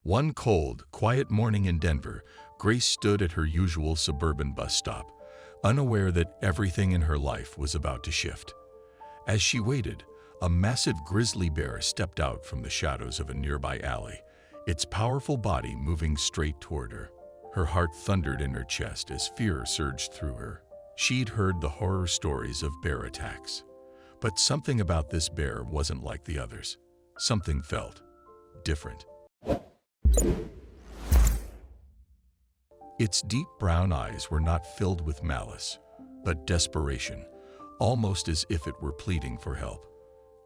One cold, quiet morning in Denver, Grace stood at her usual suburban bus stop, unaware that everything in her life was about to shift. As she waited, a massive grizzly bear stepped out from the shadows of a nearby alley, its powerful body moving straight toward her. Her heart thundered in her chest as fear surged through her. She'd heard the horror stories of bear attacks. But something about this bear wasn't like the others. Something felt different. Its deep brown eyes were not filled with malice, but desperation, almost as if it were pleading for help.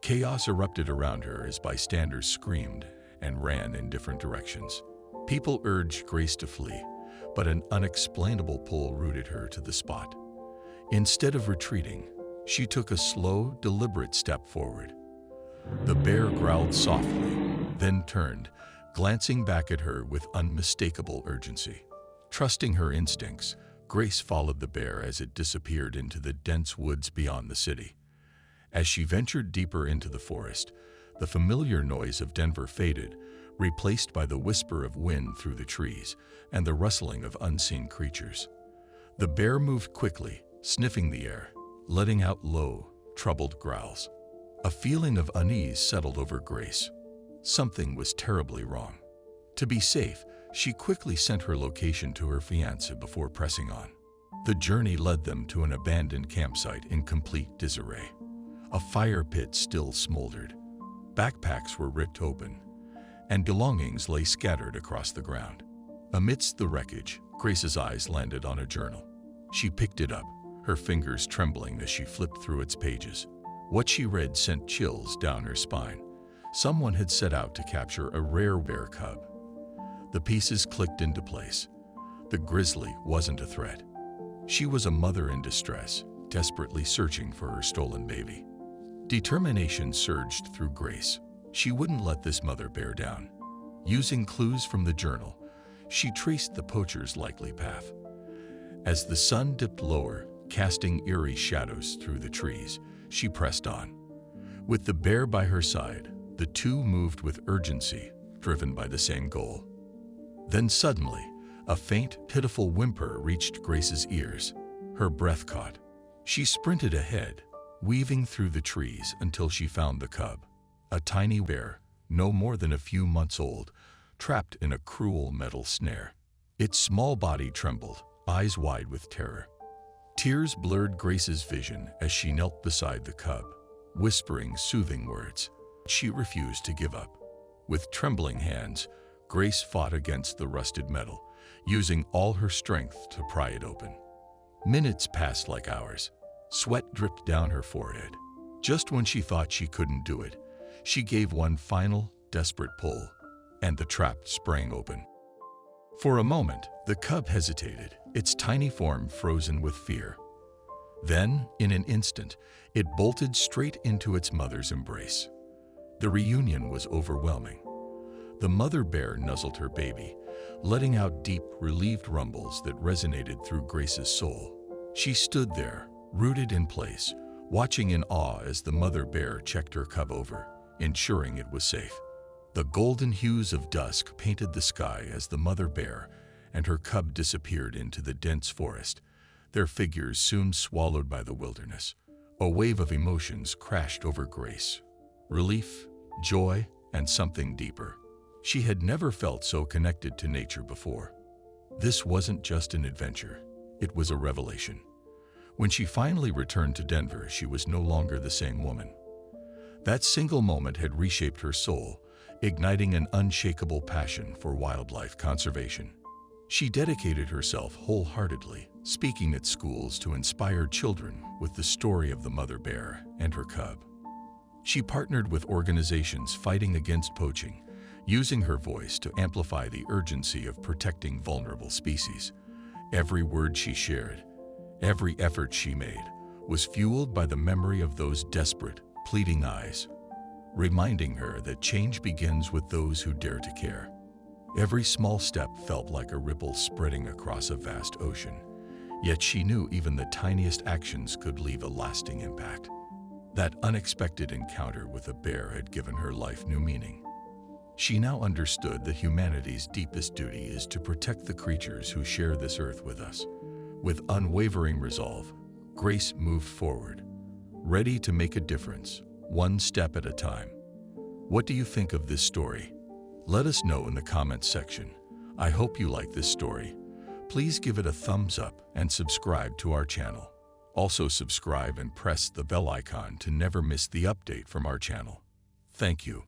Chaos erupted around her as bystanders screamed and ran in different directions. People urged Grace to flee, but an unexplainable pull rooted her to the spot. Instead of retreating, she took a slow, deliberate step forward. The bear growled softly, then turned, glancing back at her with unmistakable urgency. Trusting her instincts, Grace followed the bear as it disappeared into the dense woods beyond the city. As she ventured deeper into the forest, the familiar noise of Denver faded, replaced by the whisper of wind through the trees and the rustling of unseen creatures. The bear moved quickly, sniffing the air, letting out low, troubled growls. A feeling of unease settled over Grace. Something was terribly wrong. To be safe, she quickly sent her location to her fiancé before pressing on. The journey led them to an abandoned campsite in complete disarray. A fire pit still smoldered. Backpacks were ripped open, and belongings lay scattered across the ground. Amidst the wreckage, Grace's eyes landed on a journal. She picked it up, her fingers trembling as she flipped through its pages. What she read sent chills down her spine. Someone had set out to capture a rare bear cub. The pieces clicked into place. The grizzly wasn't a threat. She was a mother in distress, desperately searching for her stolen baby. Determination surged through Grace. She wouldn't let this mother bear down. Using clues from the journal, she traced the poacher's likely path. As the sun dipped lower, casting eerie shadows through the trees, she pressed on. With the bear by her side, the two moved with urgency, driven by the same goal. Then suddenly, a faint, pitiful whimper reached Grace's ears. Her breath caught. She sprinted ahead, weaving through the trees until she found the cub, a tiny bear, no more than a few months old, trapped in a cruel metal snare. Its small body trembled, eyes wide with terror. Tears blurred Grace's vision as she knelt beside the cub, whispering soothing words. She refused to give up. With trembling hands, Grace fought against the rusted metal, using all her strength to pry it open. Minutes passed like hours. Sweat dripped down her forehead. Just when she thought she couldn't do it, she gave one final, desperate pull, and the trap sprang open. For a moment, the cub hesitated, its tiny form frozen with fear. Then, in an instant, it bolted straight into its mother's embrace. The reunion was overwhelming. The mother bear nuzzled her baby, letting out deep, relieved rumbles that resonated through Grace's soul. She stood there, rooted in place, watching in awe as the mother bear checked her cub over, ensuring it was safe. The golden hues of dusk painted the sky as the mother bear and her cub disappeared into the dense forest, their figures soon swallowed by the wilderness. A wave of emotions crashed over Grace. Relief, joy, and something deeper. She had never felt so connected to nature before. This wasn't just an adventure, it was a revelation. When she finally returned to Denver, she was no longer the same woman. That single moment had reshaped her soul, igniting an unshakable passion for wildlife conservation. She dedicated herself wholeheartedly, speaking at schools to inspire children with the story of the mother bear and her cub. She partnered with organizations fighting against poaching, using her voice to amplify the urgency of protecting vulnerable species. Every word she shared, every effort she made, was fueled by the memory of those desperate, pleading eyes, reminding her that change begins with those who dare to care. Every small step felt like a ripple spreading across a vast ocean, yet she knew even the tiniest actions could leave a lasting impact. That unexpected encounter with a bear had given her life new meaning. She now understood that humanity's deepest duty is to protect the creatures who share this earth with us. With unwavering resolve, Grace moved forward, ready to make a difference, one step at a time. What do you think of this story? Let us know in the comments section. I hope you like this story. Please give it a thumbs up and subscribe to our channel. Also subscribe and press the bell icon to never miss the update from our channel. Thank you.